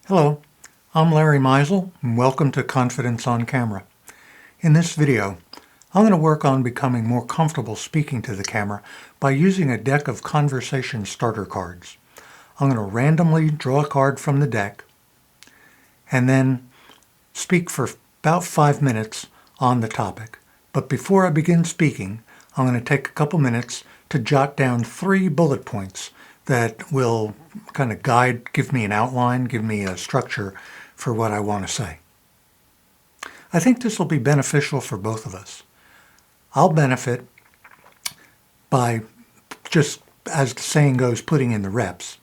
Hello, I'm Larry Meisel, and welcome to Confidence on Camera. In this video, I'm going to work on becoming more comfortable speaking to the camera by using a deck of conversation starter cards. I'm going to randomly draw a card from the deck and then speak for about 5 minutes on the topic. But before I begin speaking, I'm going to take a couple minutes to jot down 3 bullet points that will kind of give me an outline, give me a structure for what I want to say. I think this will be beneficial for both of us. I'll benefit by just, as the saying goes, putting in the reps.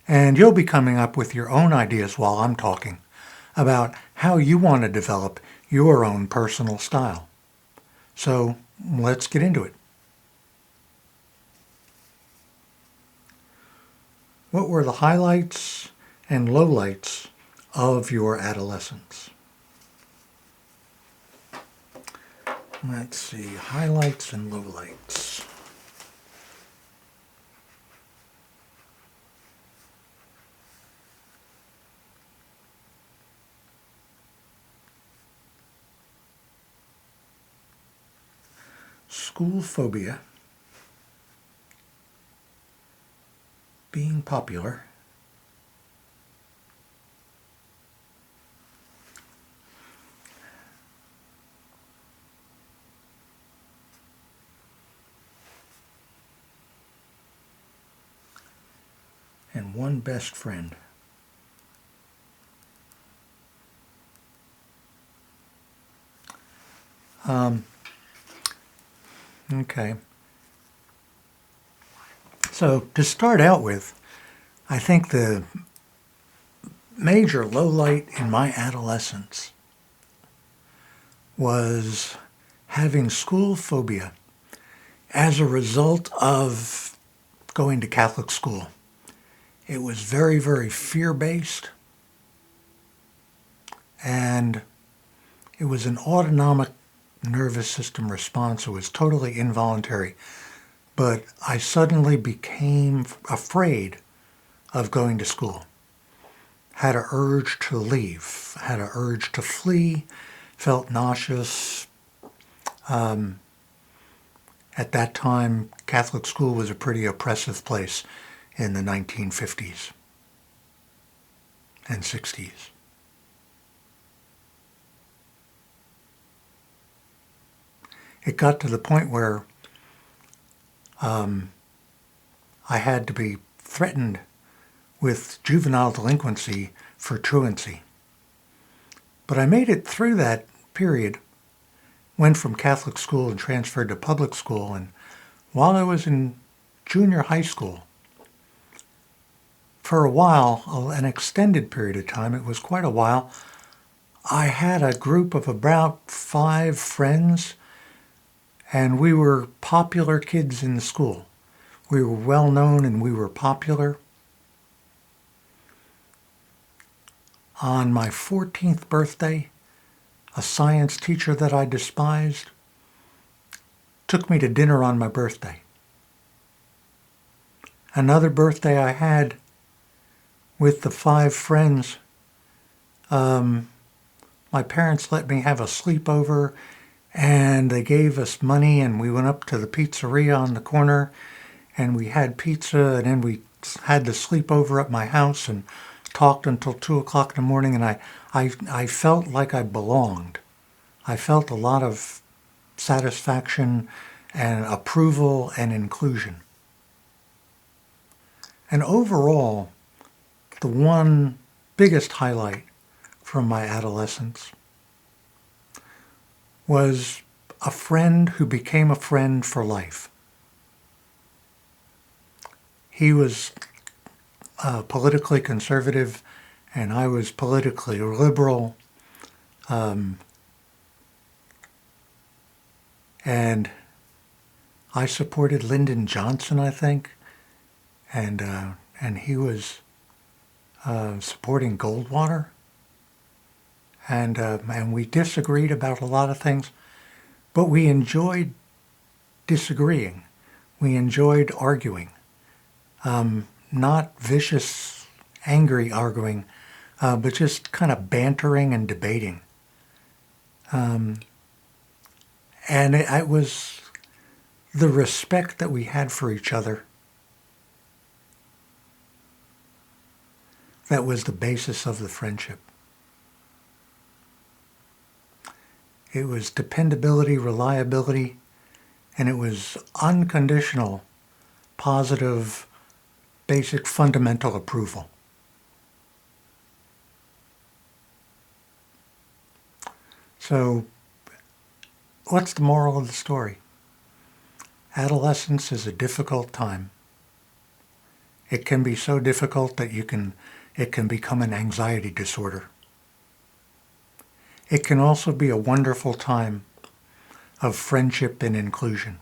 And you'll be coming up with your own ideas while I'm talking about how you want to develop your own personal style. So let's get into it. What were the highlights and lowlights of your adolescence? Let's see, highlights and lowlights. School phobia, being popular, and one best friend. Okay. So to start out with, I think the major lowlight in my adolescence was having school phobia as a result of going to Catholic school. It was very, very fear-based, and it was an autonomic nervous system response. It was totally involuntary, but I suddenly became afraid of going to school. Had an urge to leave, had an urge to flee, felt nauseous. At that time, Catholic school was a pretty oppressive place in the 1950s and 60s. It got to the point where I had to be threatened with juvenile delinquency for truancy. But I made it through that period, went from Catholic school and transferred to public school, and while I was in junior high school, for a while, an extended period of time, it was quite a while, I had a group of about 5 friends, and we were popular kids in the school. We were well known and we were popular. On my 14th birthday, a science teacher that I despised took me to dinner on my birthday. Another birthday I had with the 5 friends, my parents let me have a sleepover, and they gave us money, and we went up to the pizzeria on the corner, and we had pizza, and then we had the sleepover at my house and talked until 2 o'clock in the morning, and I felt like I belonged. I felt a lot of satisfaction and approval and inclusion. And overall, the one biggest highlight from my adolescence was a friend who became a friend for life. He was politically conservative, and I was politically liberal, and I supported Lyndon Johnson, I think, and he was supporting Goldwater. And we disagreed about a lot of things, but we enjoyed disagreeing. We enjoyed arguing. Not vicious, angry arguing, but just kind of bantering and debating. And it was the respect that we had for each other that was the basis of the friendship. It was dependability, reliability, and it was unconditional, positive, basic, fundamental approval. So, what's the moral of the story? Adolescence is a difficult time. It can be so difficult that it can become an anxiety disorder. It can also be a wonderful time of friendship and inclusion.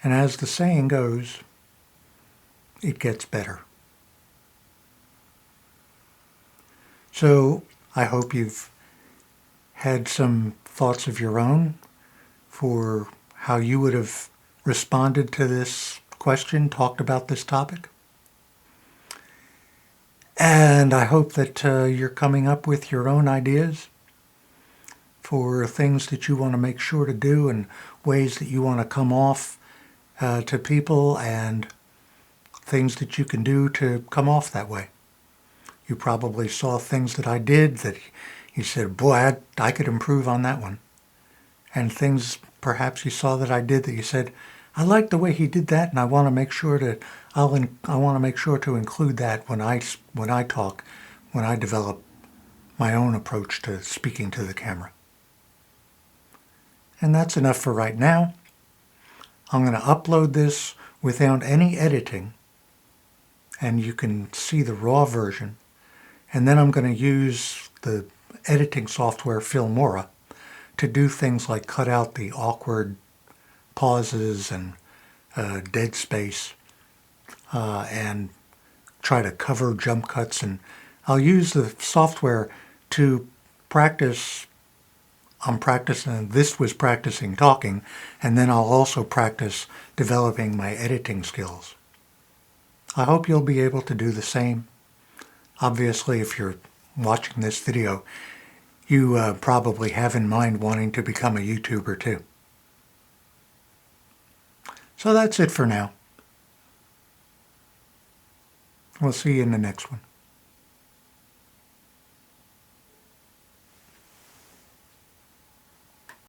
And as the saying goes, it gets better. So I hope you've had some thoughts of your own for how you would have responded to this question, talked about this topic. And I hope that you're coming up with your own ideas for things that you want to make sure to do and ways that you want to come off to people and things that you can do to come off that way. You probably saw things that I did that you said, boy, I could improve on that one. And things perhaps you saw that I did that you said, I like the way he did that, and I want to make sure to I want to make sure to include that when I talk, when I develop my own approach to speaking to the camera. And that's enough for right now. I'm going to upload this without any editing, and you can see the raw version. And then I'm going to use the editing software Filmora to do things like cut out the awkward pauses and dead space and try to cover jump cuts. And I'll use the software to practice. I'm practicing, this was practicing talking, and then I'll also practice developing my editing skills. I hope you'll be able to do the same. Obviously, if you're watching this video, you probably have in mind wanting to become a YouTuber too. So that's it for now. We'll see you in the next one.